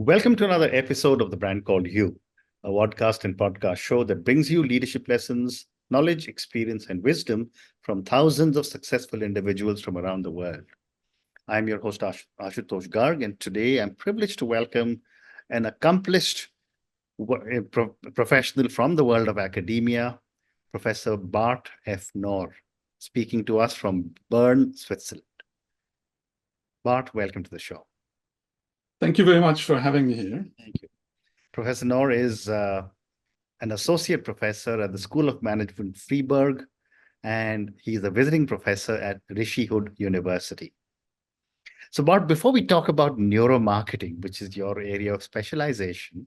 Welcome to another episode of The Brand Called You, a podcast and podcast show that brings you leadership lessons, knowledge, experience, and wisdom from thousands of successful individuals from around the world. I'm your host, Ashutosh Garg, and today I'm privileged to welcome an accomplished professional from the world of academia, Professor Bart F. Norre, speaking to us from Bern, Switzerland. Bart, welcome to the show. Thank you very much for having me here. Thank you. Professor Norre is an associate professor at the School of Management, Fribourg, and he's a visiting professor at Hood University. So, Bart, before we talk about neuromarketing, which is your area of specialization,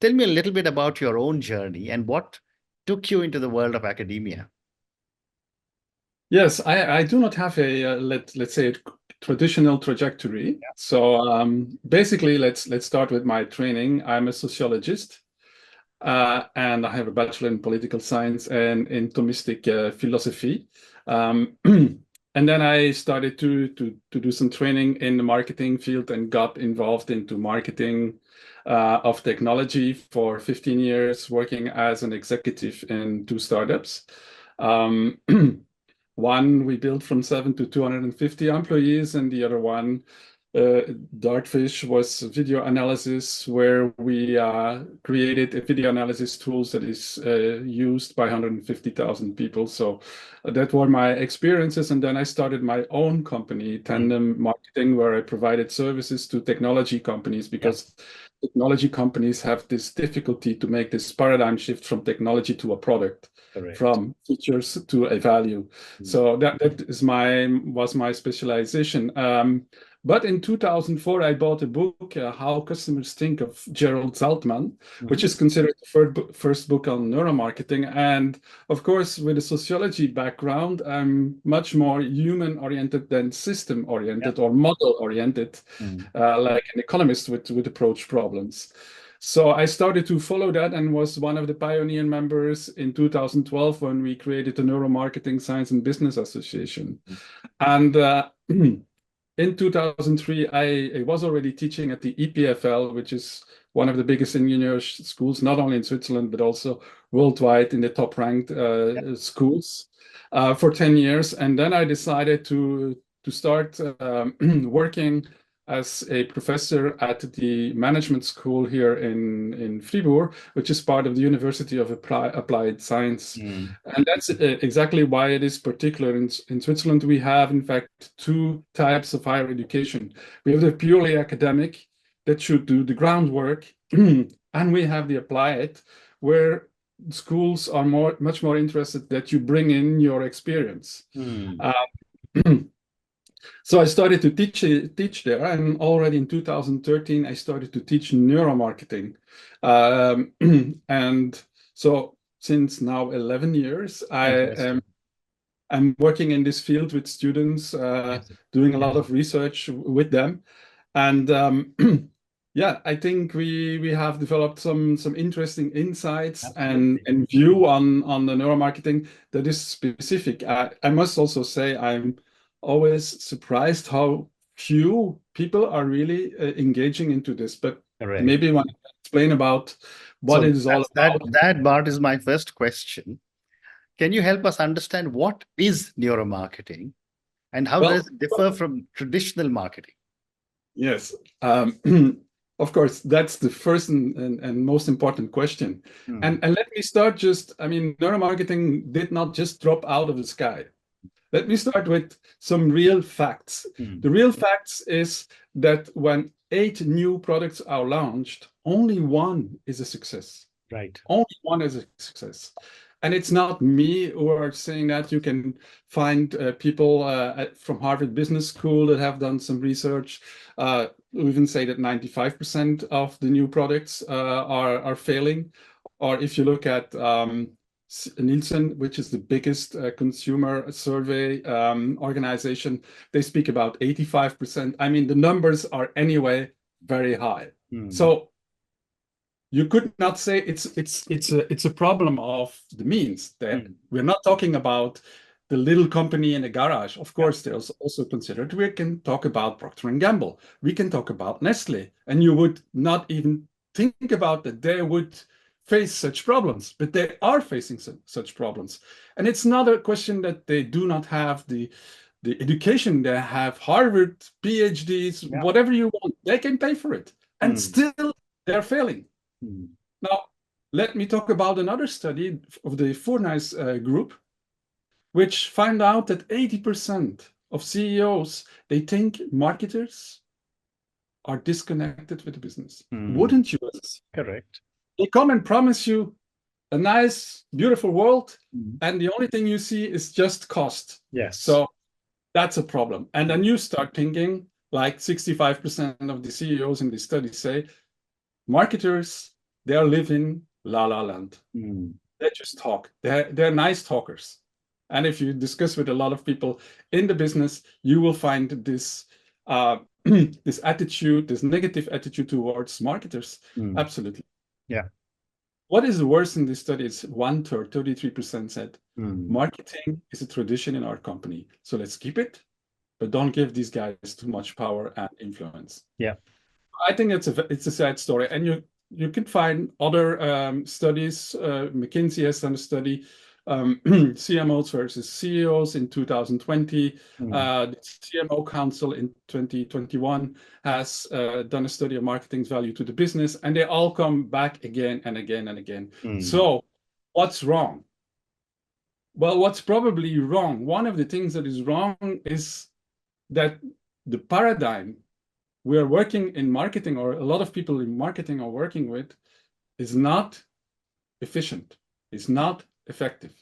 tell me a little bit about your own journey and what took you into the world of academia. Yes, I do not have a let's say a traditional trajectory. Yeah. So basically, let's start with my training. I'm a sociologist, and I have a bachelor in political science and in Thomistic philosophy. And then I started to do some training in the marketing field and got involved into marketing of technology for 15 years, working as an executive in 2 startups. One we built from 7 to 250 employees, and the other one, Dartfish, was video analysis, where we created a video analysis tools that is used by 150,000 people. So that were my experiences. And then I started my own company, Tandem Marketing, where I provided services to technology companies, because technology companies have this difficulty to make this paradigm shift from technology to a product. Correct. From features to a value. So that was my specialization. But in 2004, I bought a book, How Customers Think of Gerald Zeltman, which is considered the first book on neuromarketing. And of course, with a sociology background, I'm much more human-oriented than system-oriented or model-oriented, like an economist would approach problems. So I started to follow that and was one of the pioneer members in 2012 when we created the Neuromarketing Science and Business Association. And in 2003, I was already teaching at the EPFL, which is one of the biggest engineering schools, not only in Switzerland, but also worldwide in the top-ranked schools for 10 years. And then I decided to start working as a professor at the management school here in Fribourg, which is part of the University of Applied Science. And that's exactly why it is particular. In Switzerland, we have, in fact, 2 types of higher education. We have the purely academic that should do the groundwork, and we have the applied, where schools are much more interested that you bring in your experience. So I started to teach there, and already in 2013, I started to teach neuromarketing. And so since now 11 years, I'm working in this field with students, doing a lot of research with them. And yeah, I think we have developed some interesting insights and view on the neuromarketing that is specific. I must also say I'm always surprised how few people are really engaging into this, but maybe you want to explain about what it is all about. That, Bart, is my first question. Can you help us understand what is neuromarketing and how does it differ from traditional marketing? Yes, of course, that's the first and most important question. And let me start neuromarketing did not just drop out of the sky. Let me start with some real facts. The real facts is that when 8 new products are launched, only 1 is a success. Right. Only 1 is a success. And it's not me who are saying that. You can find people from Harvard Business School that have done some research. We even say that 95% of the new products are failing. Or if you look at Nielsen, which is the biggest consumer survey organization, they speak about 85%. I mean, the numbers are anyway very high. So you could not say it's a problem of the means. We're not talking about the little company in a garage. Of course, there's also considered. We can talk about Procter and Gamble. We can talk about Nestle, and you would not even think about that they would face such problems, but they are facing such problems. And it's not a question that they do not have the education. They have Harvard, PhDs, whatever you want. They can pay for it, and still they're failing. Now, let me talk about another study of the Furnice group, which found out that 80% of CEOs, they think marketers are disconnected with the business. Wouldn't you? Correct. They come and promise you a nice, beautiful world, and the only thing you see is just cost. Yes. So that's a problem. And then you start thinking, like 65% of the CEOs in this study say, marketers, they are living la la land. They just talk. They're nice talkers. And if you discuss with a lot of people in the business, you will find this this attitude, this negative attitude towards marketers. Absolutely. Yeah. What is worse in this study is 1/3, 33% said marketing is a tradition in our company. So let's keep it, but don't give these guys too much power and influence. Yeah. I think it's a sad story. And you can find other studies. McKinsey has done a study, CMOs versus CEOs in 2020. The CMO Council in 2021 has done a study of marketing's value to the business, and they all come back again and again and again. So what's wrong? Well, what's probably wrong, one of the things that is wrong is that the paradigm we are working in marketing, or a lot of people in marketing are working with, is not efficient. It's not effective.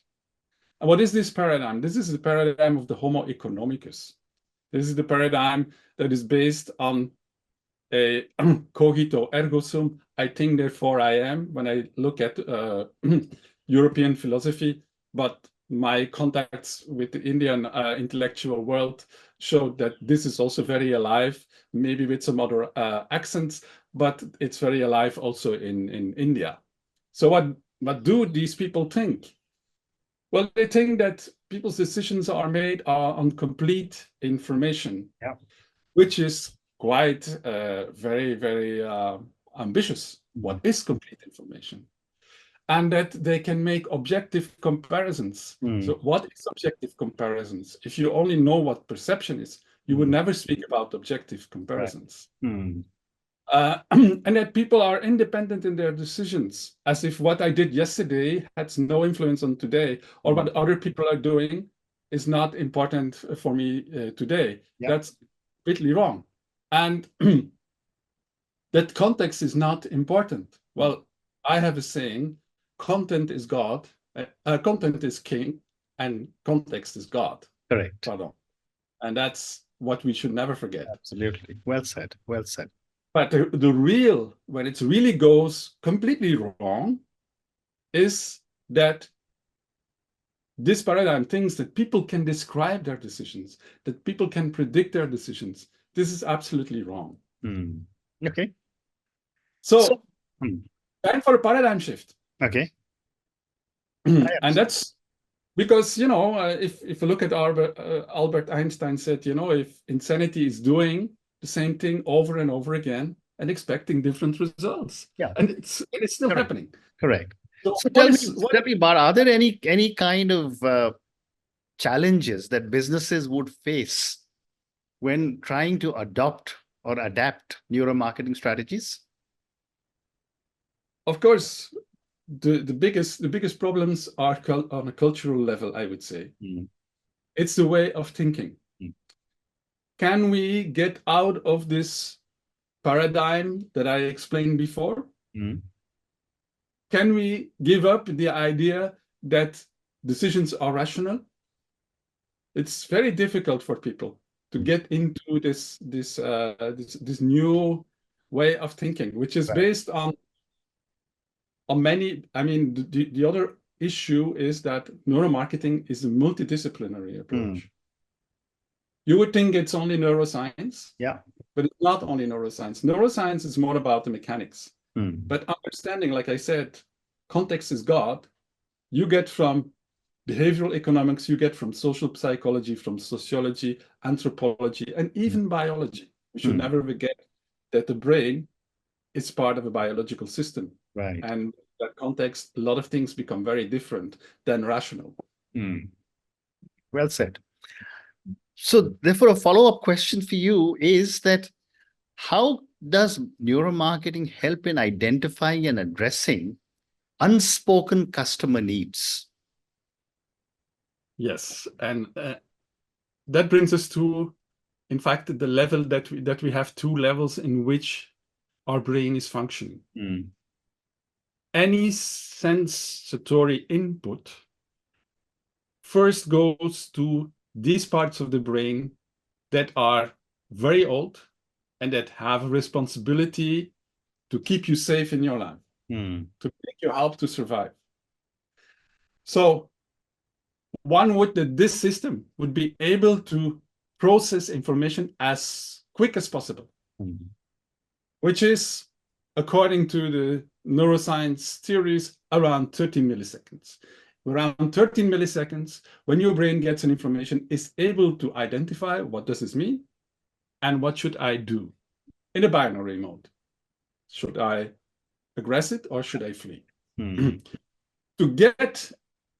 And what is this paradigm? This is the paradigm of the Homo economicus. This is the paradigm that is based on a cogito ergo sum, I think therefore I am, when I look at European philosophy. But my contacts with the Indian intellectual world showed that this is also very alive, maybe with some other accents, but it's very alive also in India. So what do these people think? Well, they think that people's decisions are made on complete information, which is quite very, very ambitious. What is complete information? And that they can make objective comparisons. So what is objective comparisons? If you only know what perception is, you would never speak about objective comparisons. And that people are independent in their decisions, as if what I did yesterday has no influence on today, or what other people are doing is not important for me today. That's completely wrong. And that context is not important. Well, I have a saying, content is God, content is king, and context is God. Correct. Pardon. And that's what we should never forget. Absolutely. Well said. Well said. But the real, when it really goes completely wrong, is that this paradigm thinks that people can describe their decisions, that people can predict their decisions. This is absolutely wrong. Okay. So time for a paradigm shift. Okay. And that's because, if you look at Albert Einstein said, if insanity is doing the same thing over and over again and expecting different results. And it's still happening. Correct. So tell me, Bart, are there any kind of challenges that businesses would face when trying to adopt or adapt neuromarketing strategies? Of course, the biggest problems are on a cultural level, I would say. It's the way of thinking. Can we get out of this paradigm that I explained before? Can we give up the idea that decisions are rational? It's very difficult for people to get into this new way of thinking, which is based on many. I mean, the other issue is that neuromarketing is a multidisciplinary approach. You would think it's only neuroscience, but it's not only neuroscience. Neuroscience is more about the mechanics. But understanding, like I said, context is God. You get from behavioral economics, you get from social psychology, from sociology, anthropology, and even biology. We should never forget that the brain is part of a biological system. Right. And in that context, a lot of things become very different than rational. Well said. So therefore, a follow-up question for you is that how does neuromarketing help in identifying and addressing unspoken customer needs? Yes, and that brings us to, in fact, the level that we have two levels in which our brain is functioning. Any sensory input first goes to these parts of the brain that are very old and that have a responsibility to keep you safe in your life, to make you help to survive. So one would that this system would be able to process information as quick as possible, which is, according to the neuroscience theories, around 30 milliseconds. Around 13 milliseconds, when your brain gets an information, is able to identify what does this mean and what should I do in a binary mode. Should I aggress it or should I flee? To get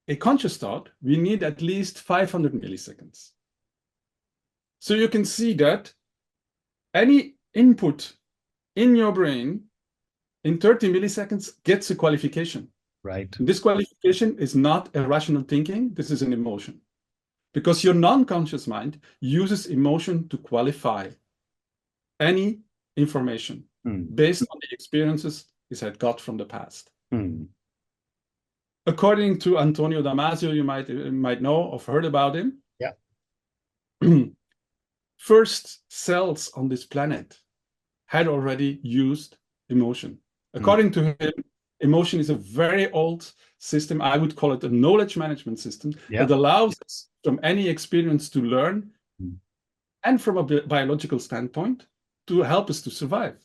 a conscious thought, we need at least 500 milliseconds. So you can see that any input in your brain in 30 milliseconds gets a qualification. Right. And this qualification is not a rational thinking, this is an emotion. Because your non-conscious mind uses emotion to qualify any information based on the experiences it had got from the past. According to Antonio Damasio, you might know or heard about him. Yeah. First cells on this planet had already used emotion. According to him, emotion is a very old system. I would call it a knowledge management system that allows us from any experience to learn and from a biological standpoint to help us to survive.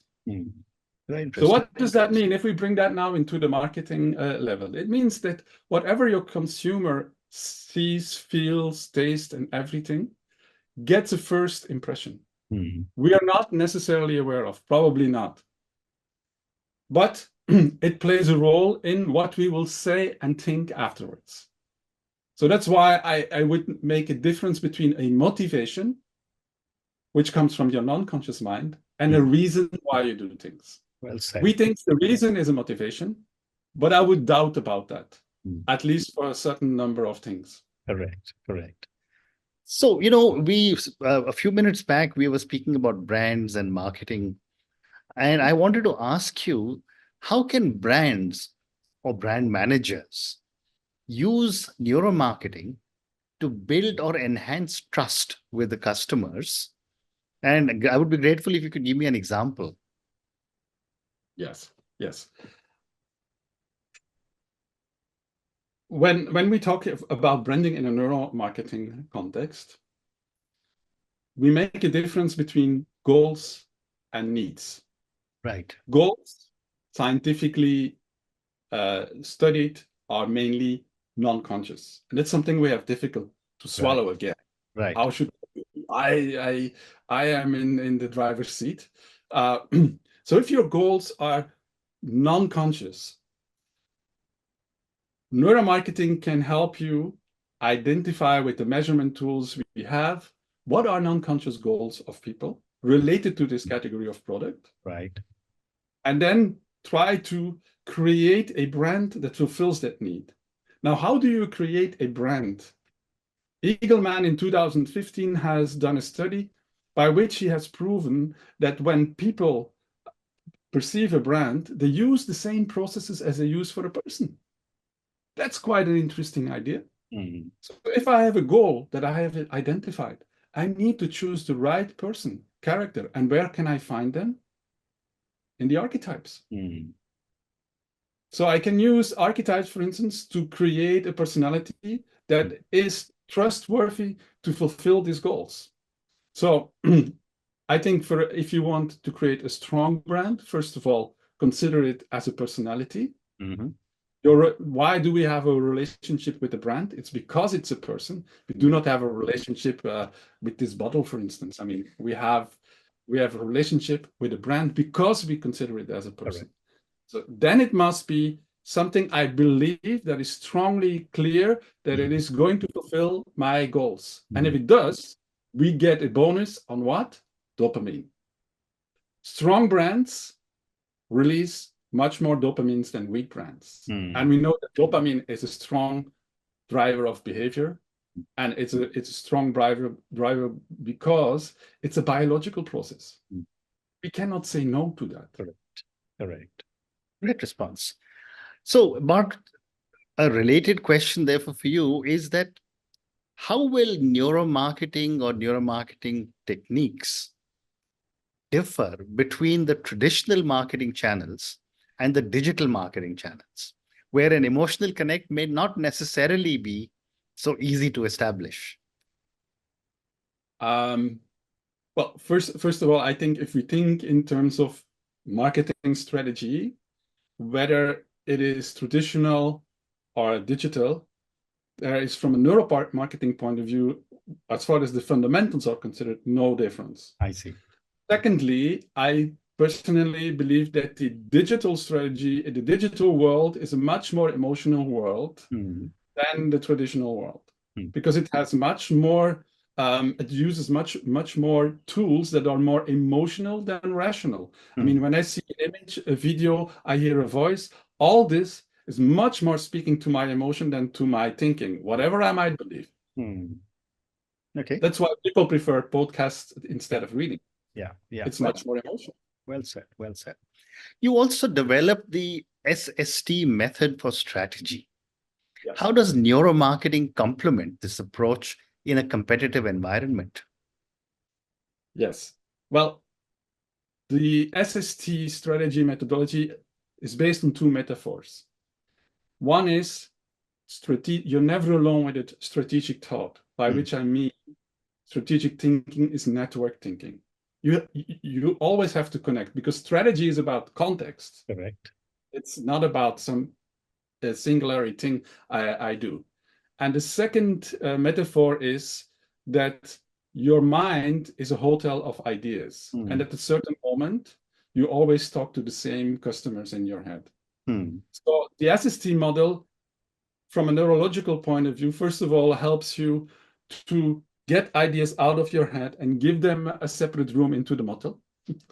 Very So what does that mean if we bring that now into the marketing level? It means that whatever your consumer sees, feels, tastes, and everything gets a first impression. We are not necessarily aware of, probably not. But it plays a role in what we will say and think afterwards. So that's why I would make a difference between a motivation, which comes from your non-conscious mind, and a reason why you do things. Well said. We think the reason is a motivation, but I would doubt about that, at least for a certain number of things. Correct, correct. So, we a few minutes back, we were speaking about brands and marketing. And I wanted to ask you, how can brands or brand managers use neuromarketing to build or enhance trust with the customers? And I would be grateful if you could give me an example. Yes, yes. When we talk about branding in a neuromarketing context, we make a difference between goals and needs. Right. Goals, scientifically studied, are mainly non-conscious. And that's something we have difficult to swallow again. Right. How should I am in the driver's seat. So if your goals are non-conscious, neuromarketing can help you identify with the measurement tools we have what are non-conscious goals of people related to this category of product. Right. And then try to create a brand that fulfills that need. Now, how do you create a brand? Eagleman in 2015 has done a study by which he has proven that when people perceive a brand, they use the same processes as they use for a person. That's quite an interesting idea. So if I have a goal that I have identified, I need to choose the right person, character, and where can I find them? In the archetypes. So I can use archetypes, for instance, to create a personality that is trustworthy to fulfill these goals. So I think if you want to create a strong brand, first of all, consider it as a personality. Why do we have a relationship with the brand? It's because it's a person. We do not have a relationship with this bottle, for instance. I mean, we have a relationship with a brand because we consider it as a person. Correct. So then it must be something I believe that is strongly clear that it is going to fulfill my goals. And if it does, we get a bonus on what? Dopamine. Strong brands release much more dopamines than weak brands. And we know that dopamine is a strong driver of behavior. And it's a strong driver because it's a biological process. We cannot say no to that. Correct. Great response. So, Bart, a related question therefore for you is that how will neuromarketing or neuromarketing techniques differ between the traditional marketing channels and the digital marketing channels, where an emotional connect may not necessarily be so easy to establish? Well, first of all, I think if we think in terms of marketing strategy, whether it is traditional or digital, there is, from a neuromarketing point of view, as far as the fundamentals are considered, no difference. I see. Secondly, I personally believe that the digital strategy, the digital world is a much more emotional world than the traditional world, because it has much more, it uses much more tools that are more emotional than rational. I mean, when I see an image, a video, I hear a voice, all this is much more speaking to my emotion than to my thinking, whatever I might believe. Okay. That's why people prefer podcasts instead of reading. Yeah. It's much more emotional. Well said. Well said. You also developed the SST method for strategy. Yes. How does neuromarketing complement this approach in a competitive environment? Yes. Well, the SST strategy methodology is based on two metaphors. One is you're never alone with it, strategic thought, by which I mean strategic thinking is network thinking. You always have to connect, because strategy is about context. Correct. It's not about some singularity thing I do. And the second metaphor is that your mind is a hotel of ideas. And at a certain moment, you always talk to the same customers in your head. So the SST model, from a neurological point of view, first of all, helps you to get ideas out of your head and give them a separate room into the model.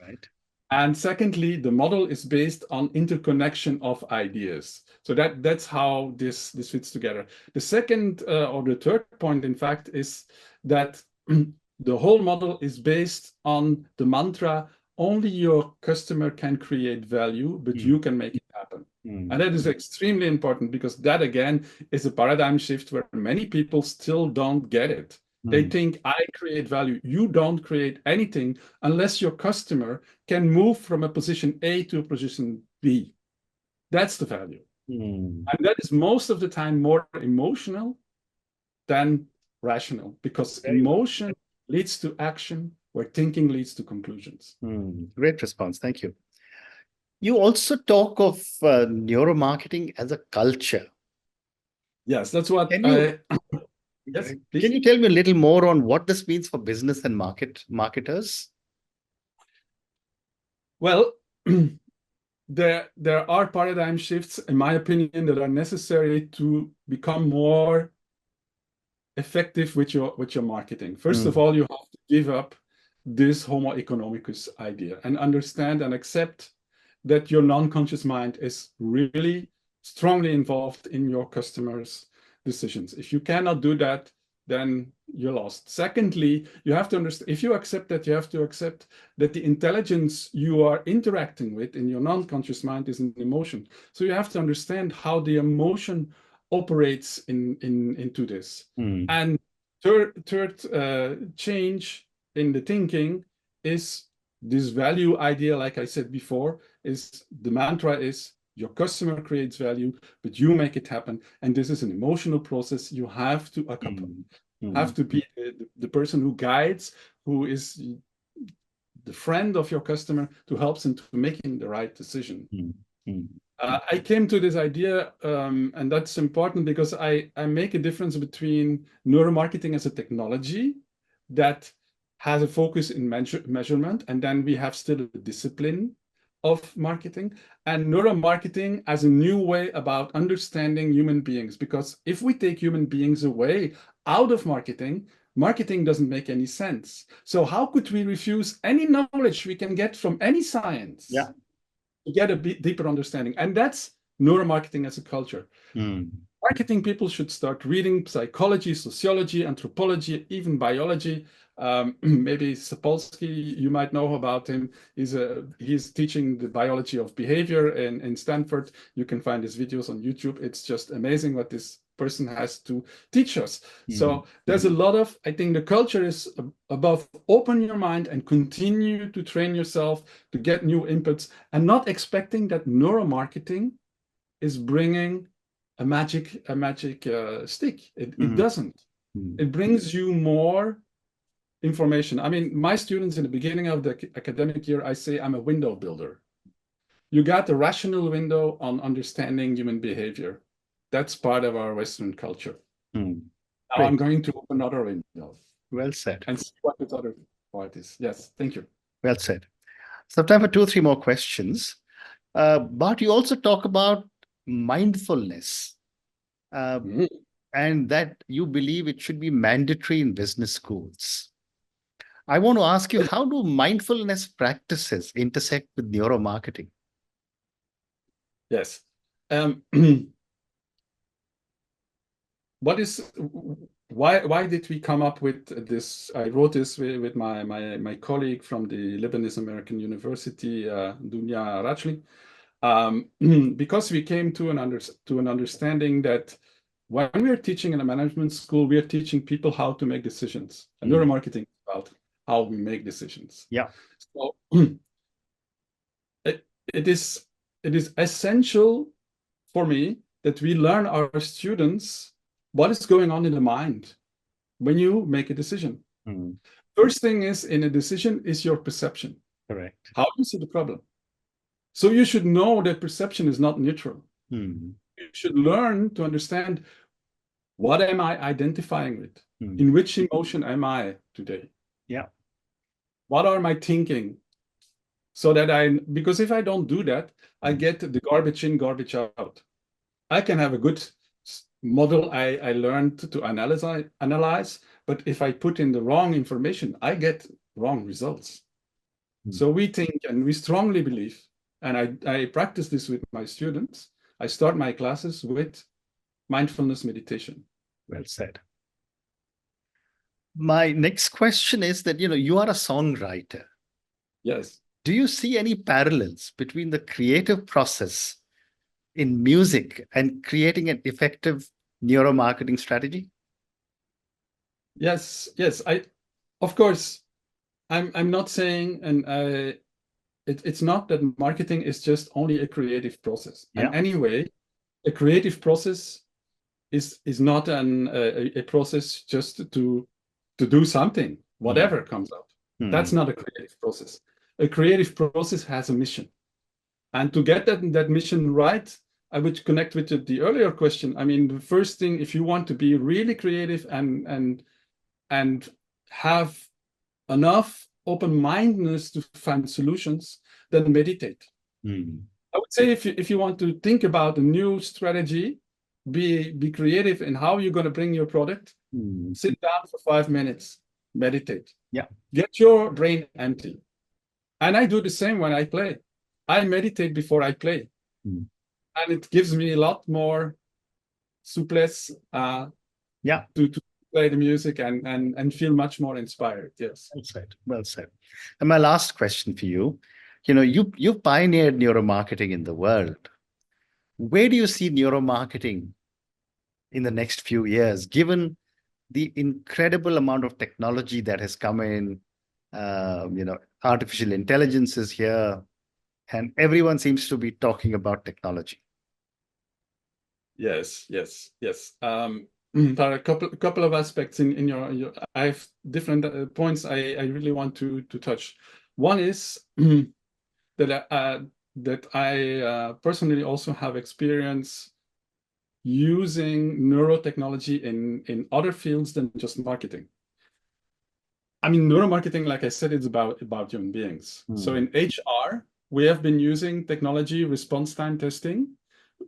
Right. And secondly, the model is based on interconnection of ideas. So that's how this fits together. The second or the third point, in fact, is that the whole model is based on the mantra, only your customer can create value, but you can make it happen. And that is extremely important, because that, again, is a paradigm shift where many people still don't get it. They think, I create value. You don't create anything unless your customer can move from a position A to a position B. That's the value. And that is most of the time more emotional than rational, because emotion leads to action, where thinking leads to conclusions. Great response. Thank you. You also talk of neuromarketing as a culture. Yes, that's what Yes, please. Can you tell me a little more on what this means for business and marketers? Well, there are paradigm shifts, in my opinion, that are necessary to become more effective with your marketing. First of all, you have to give up this homo economicus idea and understand and accept that your non-conscious mind is really strongly involved in your customers' decisions. If you cannot do that, then you're lost. Secondly, you have to understand, if you accept that, you have to accept that the intelligence you are interacting with in your non-conscious mind is an emotion. So you have to understand how the emotion operates into this. And third change in the thinking is this value idea. Like I said before, is the mantra is your customer creates value, but you make it happen. And this is an emotional process you have to accompany. You have to be the person who guides, who is the friend of your customer, to help them to making the right decision. I came to this idea, and that's important because I make a difference between neuromarketing as a technology that has a focus in measurement, and then we have still a discipline of marketing, and neuromarketing as a new way about understanding human beings. Because if we take human beings away out of marketing, marketing doesn't make any sense. So how could we refuse any knowledge we can get from any science? Yeah. To get a bit deeper understanding. And that's neuromarketing as a culture. Marketing people should start reading psychology, sociology, anthropology, even biology. Maybe Sapolsky, you might know about him. He's teaching the biology of behavior in Stanford. You can find his videos on YouTube. It's just amazing what this person has to teach us. So there's a lot of, I think the culture is above open your mind and continue to train yourself to get new inputs and not expecting that neuromarketing is bringing a magic stick. It doesn't. It brings you more information. I mean, my students in the beginning of the academic year, I say I'm a window builder. You got a rational window on understanding human behavior. That's part of our Western culture. Now I'm going to open another window. Well said. And see what this other part is. Yes, thank you. Well said. So time for 2 or 3 more questions. Bart, you also talk about mindfulness, and that you believe it should be mandatory in business schools. I want to ask you, how do mindfulness practices intersect with neuromarketing? Yes. Why did we come up with this? I wrote this with my colleague from the Lebanese American University, Dunya Rajli, because we came to an understanding that when we are teaching in a management school, we are teaching people how to make decisions. And neuromarketing is about how we make decisions. Yeah. So it is essential for me that we learn our students what is going on in the mind when you make a decision. First thing is in a decision is your perception. Correct. How do you see the problem? So you should know that perception is not neutral. You should learn to understand, what am I identifying with? In which emotion am I today? Yeah. What are my thinking? So that because if I don't do that, I get the garbage in, garbage out. I can have a good model I learned to analyze, but if I put in the wrong information, I get wrong results. So we think, and we strongly believe, and I practice this with my students. I start my classes with mindfulness meditation. Well said. My next question is that, you are a songwriter. Yes. Do you see any parallels between the creative process in music and creating an effective neuromarketing strategy? Yes. Of course, I'm not saying, and it's not that marketing is just only a creative process. Yeah. And anyway, a creative process is not a process just to do something, whatever comes up. That's not a creative process. A creative process has a mission. And to get that mission right, I would connect with the earlier question. I mean, the first thing, if you want to be really creative and have enough open-mindedness to find solutions, then meditate. I would say if you want to think about a new strategy, be creative in how you're going to bring your product, sit down for 5 minutes, meditate. Yeah. Get your brain empty. And I do the same when I play. I meditate before I play. And it gives me a lot more souplesse to play the music and feel much more inspired. Yes. Well said. Well said. And my last question for you, you pioneered neuromarketing in the world. Where do you see neuromarketing in the next few years, given the incredible amount of technology that has come in? Artificial intelligence is here, and everyone seems to be talking about technology. Yes. There are a couple of aspects in your I have different points I really want to touch. One is that that I personally also have experience using neurotechnology in other fields than just marketing. I mean, neuromarketing, like I said, it's about human beings. So in HR, we have been using technology response time testing.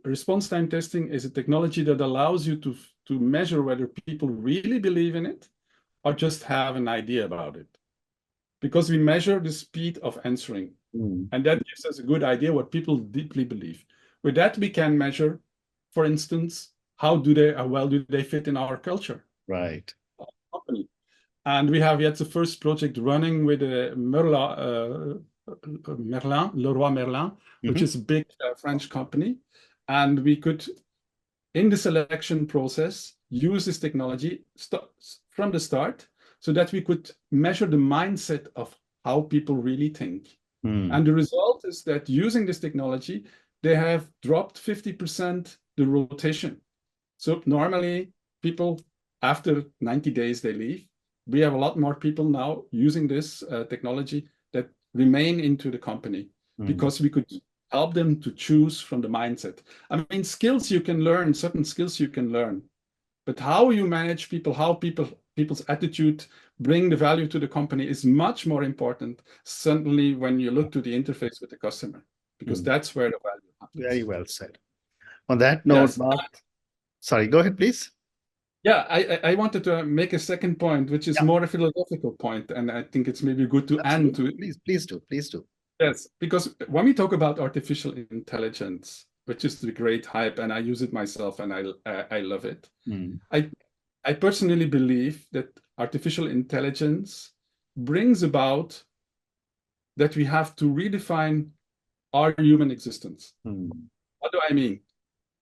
Response time testing is a technology that allows you to measure whether people really believe in it or just have an idea about it. Because we measure the speed of answering. And that gives us a good idea what people deeply believe. With that, we can measure, for instance, how well do they fit in our culture? Right. Company. And we have yet the first project running with Leroy Merlin, which is a big French company. And we could, in the selection process, use this technology from the start so that we could measure the mindset of how people really think. And the result is that using this technology, they have dropped 50% the rotation. So normally people, after 90 days, they leave. We have a lot more people now using this technology that remain into the company because we could help them to choose from the mindset. I mean, skills you can learn, certain skills you can learn, but how you manage people, how people's attitude bring the value to the company is much more important, certainly when you look to the interface with the customer, because that's where the value happens. Very well said. On that note, Bart, sorry, go ahead, please. Yeah, I wanted to make a second point, which is more a philosophical point, and I think it's maybe good to add to it. Please do. Yes, because when we talk about artificial intelligence, which is the great hype, and I use it myself, and I love it. I personally believe that artificial intelligence brings about that we have to redefine our human existence. What do I mean?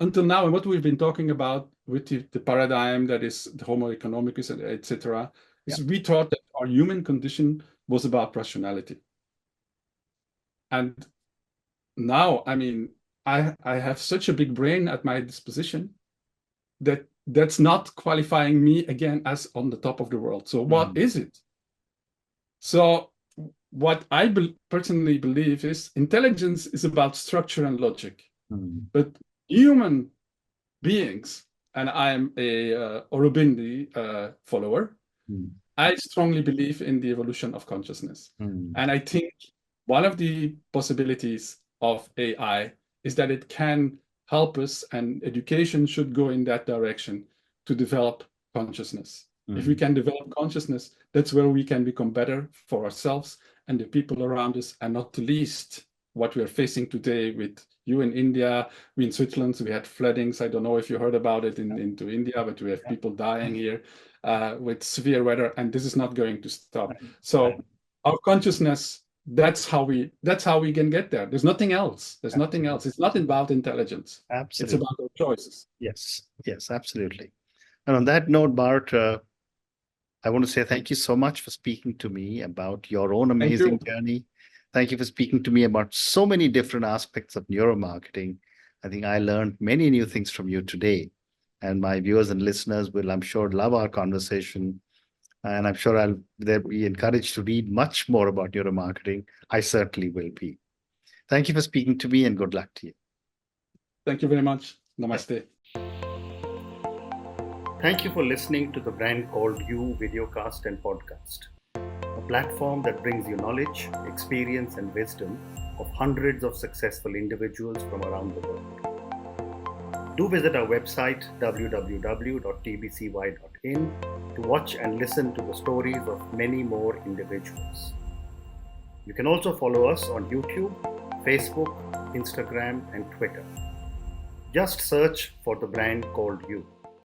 Until now, and what we've been talking about with the paradigm that is the Homo economicus, etc., is we thought that our human condition was about rationality. And now, I mean, I have such a big brain at my disposition that that's not qualifying me again as on the top of the world. So what is it? So what I personally believe is intelligence is about structure and logic. But human beings, and I'm a Aurobindo follower, I strongly believe in the evolution of consciousness. And I think one of the possibilities of AI is that it can help us, and education should go in that direction to develop consciousness. If we can develop consciousness, that's where we can become better for ourselves and the people around us, and not the least what we are facing today with you in India. We in Switzerland, we had floodings. I don't know if you heard about it into India, but we have people dying here with severe weather, and this is not going to stop. So our consciousness, that's how we can get there. There's nothing else. There's nothing else. It's not about intelligence. Absolutely. It's about our choices. Yes, absolutely. And on that note, Bart, I want to say thank you so much for speaking to me about your own amazing journey. Thank you for speaking to me about so many different aspects of neuromarketing. I think I learned many new things from you today. And my viewers and listeners will, I'm sure, love our conversation. And I'm sure they'll be encouraged to read much more about neuromarketing. I certainly will be. Thank you for speaking to me, and good luck to you. Thank you very much. Namaste. Thank you for listening to the Brand Called You videocast and podcast, a platform that brings you knowledge, experience, and wisdom of hundreds of successful individuals from around the world. Do visit our website www.tbcy.in to watch and listen to the stories of many more individuals. You can also follow us on YouTube, Facebook, Instagram, and Twitter. Just search for the Brand Called You.